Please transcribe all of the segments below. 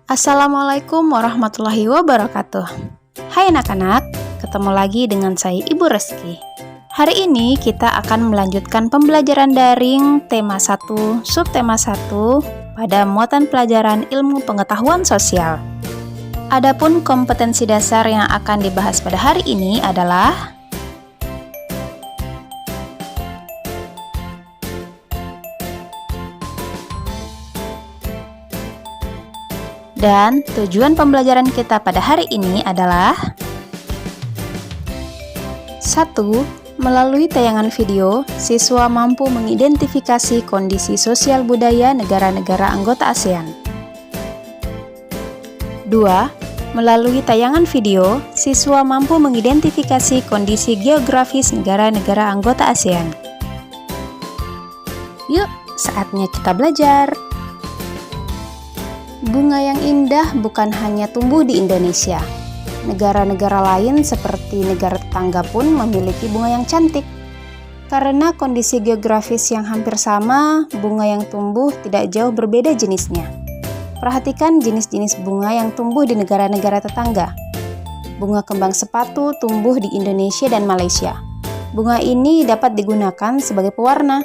Assalamualaikum warahmatullahi wabarakatuh. Hai anak-anak, ketemu lagi dengan saya Ibu Reski. Hari ini kita akan melanjutkan pembelajaran daring tema 1, subtema 1 pada muatan pelajaran ilmu pengetahuan sosial. Adapun kompetensi dasar yang akan dibahas pada hari ini adalah dan tujuan pembelajaran kita pada hari ini adalah 1. Melalui tayangan video, siswa mampu mengidentifikasi kondisi sosial budaya negara-negara anggota ASEAN. 2. Melalui tayangan video, siswa mampu mengidentifikasi kondisi geografis negara-negara anggota ASEAN. Yuk, saatnya kita belajar. Bunga yang indah bukan hanya tumbuh di Indonesia. Negara-negara lain seperti negara tetangga pun memiliki bunga yang cantik. Karena kondisi geografis yang hampir sama, bunga yang tumbuh tidak jauh berbeda jenisnya. Perhatikan jenis-jenis bunga yang tumbuh di negara-negara tetangga. Bunga kembang sepatu tumbuh di Indonesia dan Malaysia. Bunga ini dapat digunakan sebagai pewarna.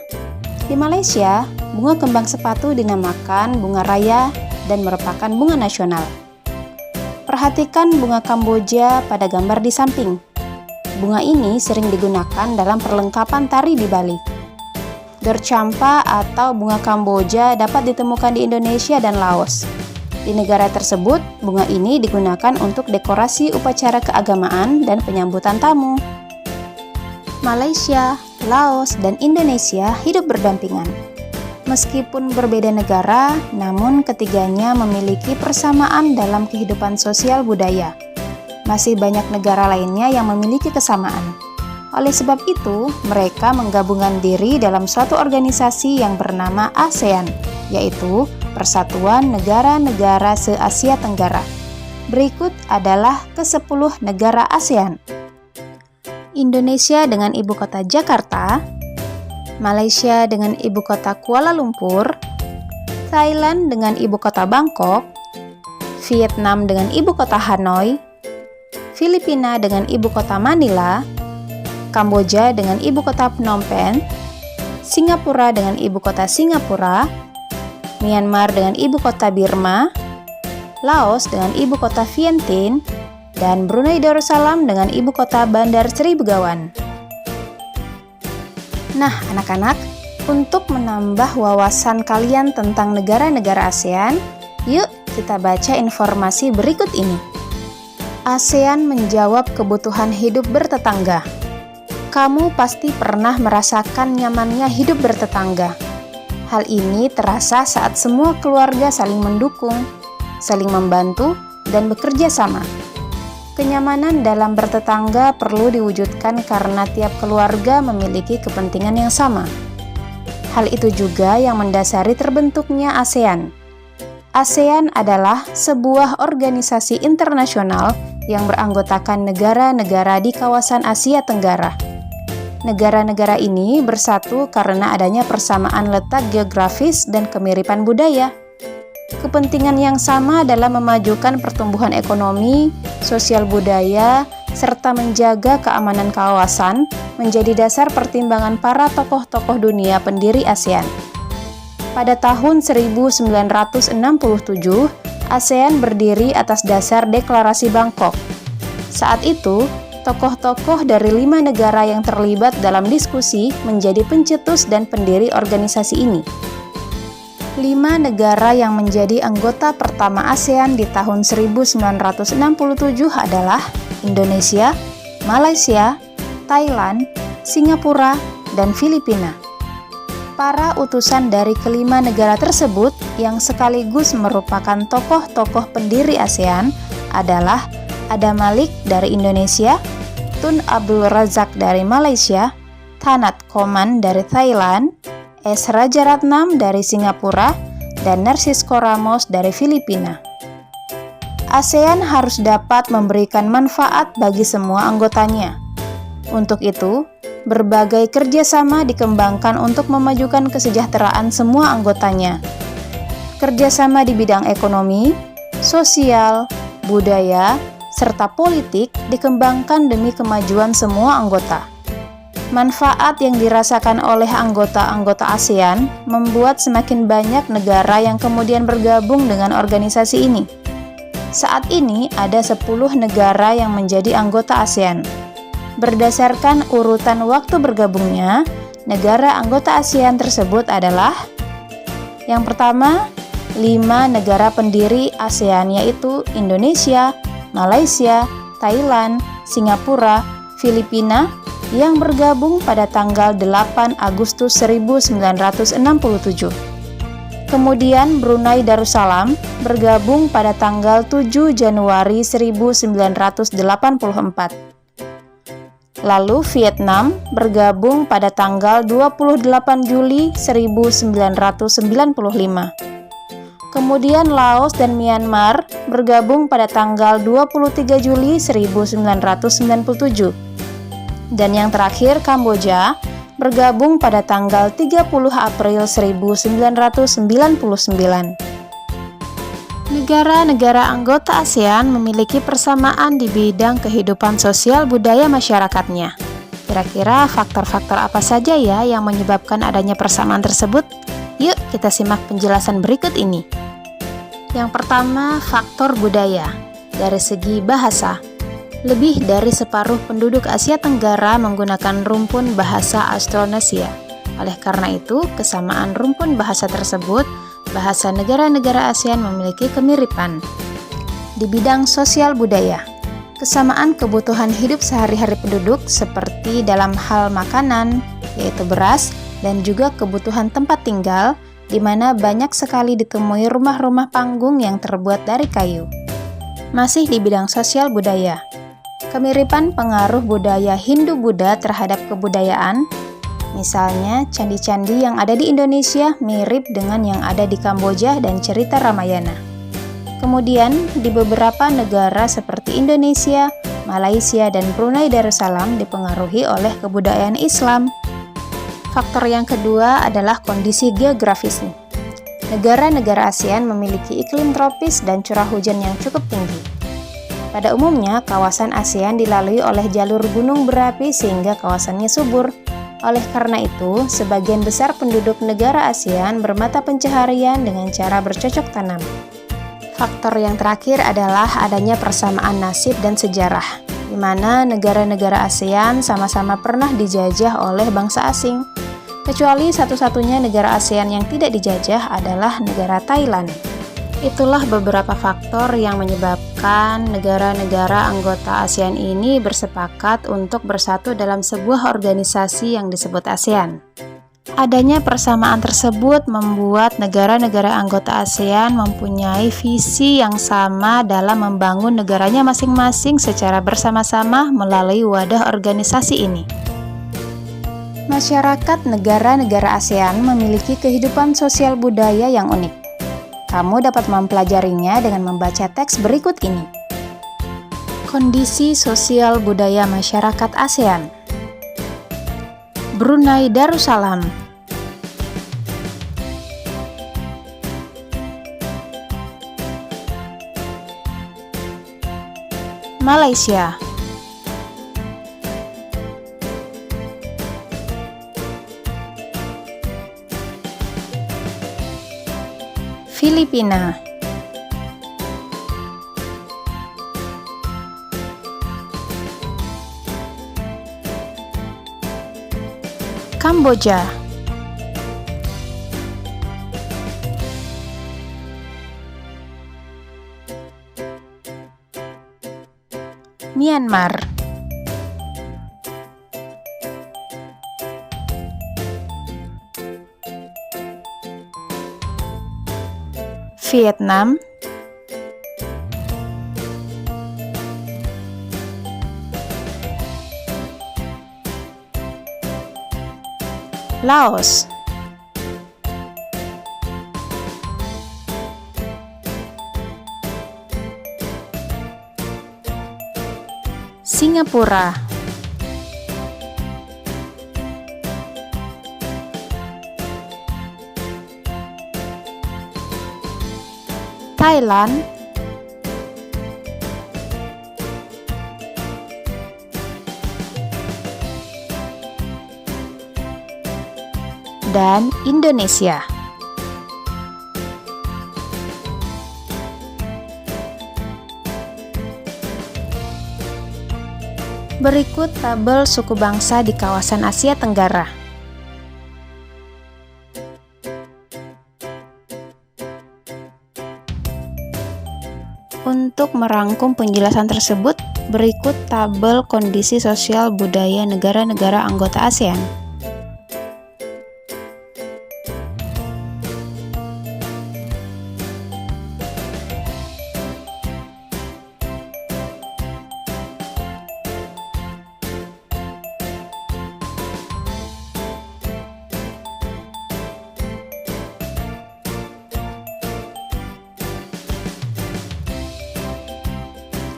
Di Malaysia, bunga kembang sepatu dinamakan bunga raya dan merupakan bunga nasional. Perhatikan bunga Kamboja pada gambar di samping. Bunga ini sering digunakan dalam perlengkapan tari di Bali. Dorchampa atau bunga Kamboja dapat ditemukan di Indonesia dan Laos. Di negara tersebut, bunga ini digunakan untuk dekorasi upacara keagamaan dan penyambutan tamu. Malaysia, Laos, dan Indonesia hidup berdampingan. Meskipun berbeda negara, namun ketiganya memiliki persamaan dalam kehidupan sosial budaya. Masih banyak negara lainnya yang memiliki kesamaan. Oleh sebab itu, mereka menggabungkan diri dalam suatu organisasi yang bernama ASEAN, yaitu Persatuan Negara-Negara Se-Asia Tenggara. Berikut adalah ke-10 negara ASEAN. Indonesia dengan ibu kota Jakarta, Malaysia dengan ibu kota Kuala Lumpur, Thailand dengan ibu kota Bangkok, Vietnam dengan ibu kota Hanoi, Filipina dengan ibu kota Manila, Kamboja dengan ibu kota Phnom Penh, Singapura dengan ibu kota Singapura, Myanmar dengan ibu kota Burma, Laos dengan ibu kota Vientiane, dan Brunei Darussalam dengan ibu kota Bandar Sri Begawan. Nah, anak-anak, untuk menambah wawasan kalian tentang negara-negara ASEAN, yuk kita baca informasi berikut ini. ASEAN menjawab kebutuhan hidup bertetangga. Kamu pasti pernah merasakan nyamannya hidup bertetangga. Hal ini terasa saat semua keluarga saling mendukung, saling membantu, dan bekerja sama. Kenyamanan dalam bertetangga perlu diwujudkan karena tiap keluarga memiliki kepentingan yang sama. Hal itu juga yang mendasari terbentuknya ASEAN. ASEAN adalah sebuah organisasi internasional yang beranggotakan negara-negara di kawasan Asia Tenggara. Negara-negara ini bersatu karena adanya persamaan letak geografis dan kemiripan budaya. Kepentingan yang sama dalam memajukan pertumbuhan ekonomi, sosial budaya, serta menjaga keamanan kawasan menjadi dasar pertimbangan para tokoh-tokoh dunia pendiri ASEAN. Pada tahun 1967, ASEAN berdiri atas dasar Deklarasi Bangkok. Saat itu, tokoh-tokoh dari 5 negara yang terlibat dalam diskusi menjadi pencetus dan pendiri organisasi ini. 5 negara yang menjadi anggota pertama ASEAN di tahun 1967 adalah Indonesia, Malaysia, Thailand, Singapura, dan Filipina. Para utusan dari kelima negara tersebut yang sekaligus merupakan tokoh-tokoh pendiri ASEAN adalah Adam Malik dari Indonesia, Tun Abdul Razak dari Malaysia, Thanat Khoman dari Thailand, S. Rajaratnam dari Singapura, dan Narcisco Ramos dari Filipina. ASEAN harus dapat memberikan manfaat bagi semua anggotanya. Untuk itu, berbagai kerjasama dikembangkan untuk memajukan kesejahteraan semua anggotanya. Kerjasama di bidang ekonomi, sosial, budaya, serta politik dikembangkan demi kemajuan semua anggota. Manfaat yang dirasakan oleh anggota-anggota ASEAN membuat semakin banyak negara yang kemudian bergabung dengan organisasi ini. Saat ini ada 10 negara yang menjadi anggota ASEAN. Berdasarkan urutan waktu bergabungnya, negara anggota ASEAN tersebut adalah: yang pertama, 5 negara pendiri ASEAN yaitu Indonesia, Malaysia, Thailand, Singapura, Filipina, yang bergabung pada tanggal 8 Agustus 1967. Kemudian Brunei Darussalam bergabung pada tanggal 7 Januari 1984. Lalu Vietnam bergabung pada tanggal 28 Juli 1995. Kemudian Laos dan Myanmar bergabung pada tanggal 23 Juli 1997. Dan yang terakhir Kamboja bergabung pada tanggal 30 April 1999. Negara-negara anggota ASEAN memiliki persamaan di bidang kehidupan sosial budaya masyarakatnya. Kira-kira faktor-faktor apa saja ya yang menyebabkan adanya persamaan tersebut? Yuk kita simak penjelasan berikut ini. Yang pertama, faktor budaya. Dari segi bahasa, lebih dari separuh penduduk Asia Tenggara menggunakan rumpun bahasa Austronesia. Oleh karena itu, kesamaan rumpun bahasa tersebut, bahasa negara-negara ASEAN memiliki kemiripan. Di bidang sosial budaya, kesamaan kebutuhan hidup sehari-hari penduduk seperti dalam hal makanan, yaitu beras, dan juga kebutuhan tempat tinggal, di mana banyak sekali ditemui rumah-rumah panggung yang terbuat dari kayu. Masih di bidang sosial budaya, kemiripan pengaruh budaya Hindu-Buddha terhadap kebudayaan, misalnya candi-candi yang ada di Indonesia mirip dengan yang ada di Kamboja dan cerita Ramayana. Kemudian, di beberapa negara seperti Indonesia, Malaysia, dan Brunei Darussalam dipengaruhi oleh kebudayaan Islam. Faktor yang kedua adalah kondisi geografisnya. Negara-negara ASEAN memiliki iklim tropis dan curah hujan yang cukup tinggi. Pada umumnya, kawasan ASEAN dilalui oleh jalur gunung berapi sehingga kawasannya subur. Oleh karena itu, sebagian besar penduduk negara ASEAN bermata pencaharian dengan cara bercocok tanam. Faktor yang terakhir adalah adanya persamaan nasib dan sejarah, di mana negara-negara ASEAN sama-sama pernah dijajah oleh bangsa asing. Kecuali satu-satunya negara ASEAN yang tidak dijajah adalah negara Thailand. Itulah beberapa faktor yang menyebabkan negara-negara anggota ASEAN ini bersepakat untuk bersatu dalam sebuah organisasi yang disebut ASEAN. Adanya persamaan tersebut membuat negara-negara anggota ASEAN mempunyai visi yang sama dalam membangun negaranya masing-masing secara bersama-sama melalui wadah organisasi ini. Masyarakat negara-negara ASEAN memiliki kehidupan sosial budaya yang unik. Kamu dapat mempelajarinya dengan membaca teks berikut ini. Kondisi sosial budaya masyarakat ASEAN. Brunei Darussalam. Malaysia. Filipina. Kamboja. Myanmar. Vietnam. Laos. Singapura. Thailand. dan Indonesia. Berikut tabel suku bangsa di kawasan Asia Tenggara. Untuk merangkum penjelasan tersebut, berikut tabel kondisi sosial budaya negara-negara anggota ASEAN.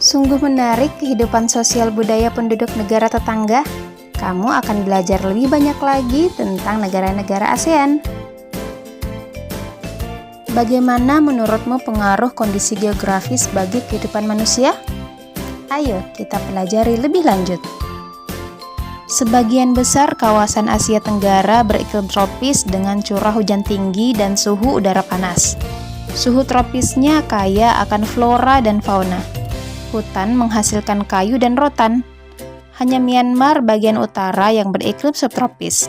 Sungguh menarik kehidupan sosial budaya penduduk negara tetangga. Kamu akan belajar lebih banyak lagi tentang negara-negara ASEAN. Bagaimana menurutmu pengaruh kondisi geografis bagi kehidupan manusia? Ayo kita pelajari lebih lanjut. Sebagian besar kawasan Asia Tenggara beriklim tropis dengan curah hujan tinggi dan suhu udara panas. Suhu tropisnya kaya akan flora dan fauna. Hutan menghasilkan kayu dan rotan. Hanya Myanmar bagian utara yang beriklim subtropis.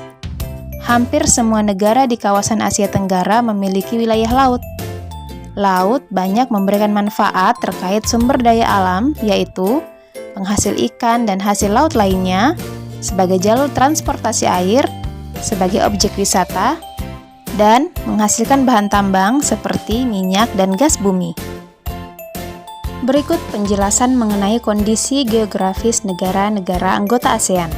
Hampir semua negara di kawasan Asia Tenggara memiliki wilayah laut. Laut banyak memberikan manfaat terkait sumber daya alam, yaitu penghasil ikan dan hasil laut lainnya, sebagai jalur transportasi air, sebagai objek wisata, dan menghasilkan bahan tambang seperti minyak dan gas bumi. Berikut penjelasan mengenai kondisi geografis negara-negara anggota ASEAN.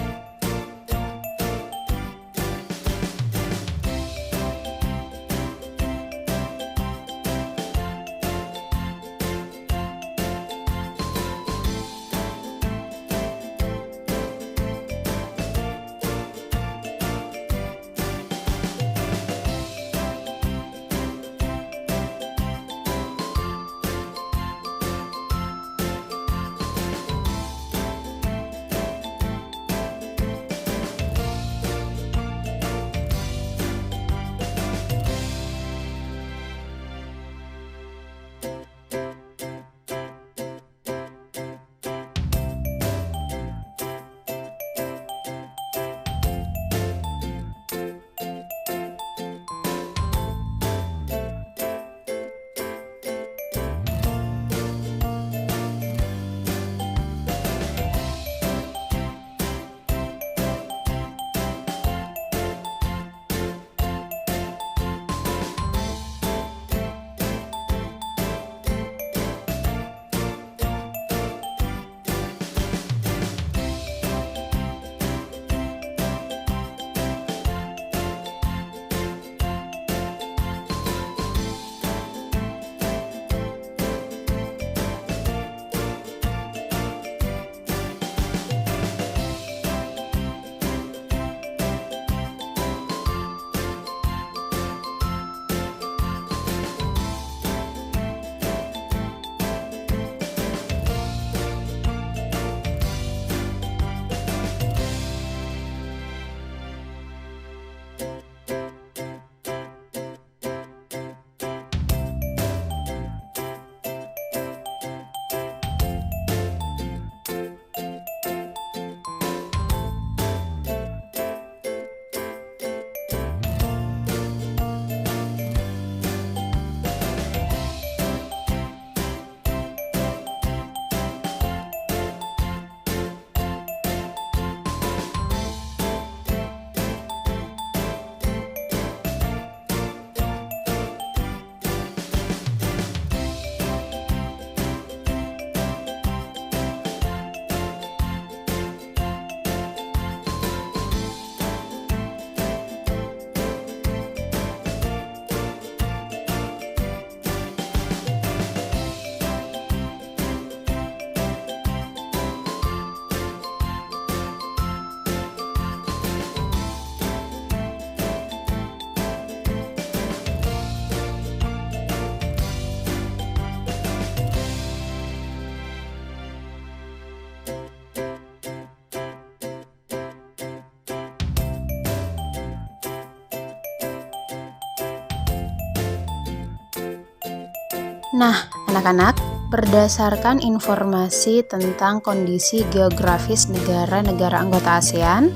Nah, anak-anak, berdasarkan informasi tentang kondisi geografis negara-negara anggota ASEAN,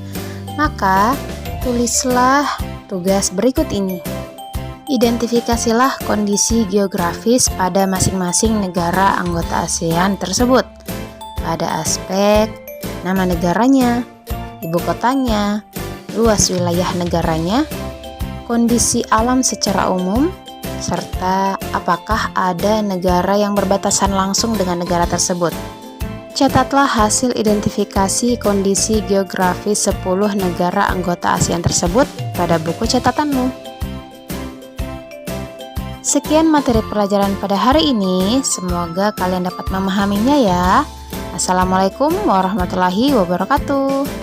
maka tulislah tugas berikut ini. Identifikasilah kondisi geografis pada masing-masing negara anggota ASEAN tersebut pada aspek nama negaranya, ibu kotanya, luas wilayah negaranya, kondisi alam secara umum, serta apakah ada negara yang berbatasan langsung dengan negara tersebut. Catatlah hasil identifikasi kondisi geografis 10 negara anggota ASEAN tersebut pada buku catatanmu. Sekian materi pelajaran pada hari ini, semoga kalian dapat memahaminya ya. Assalamualaikum warahmatullahi wabarakatuh.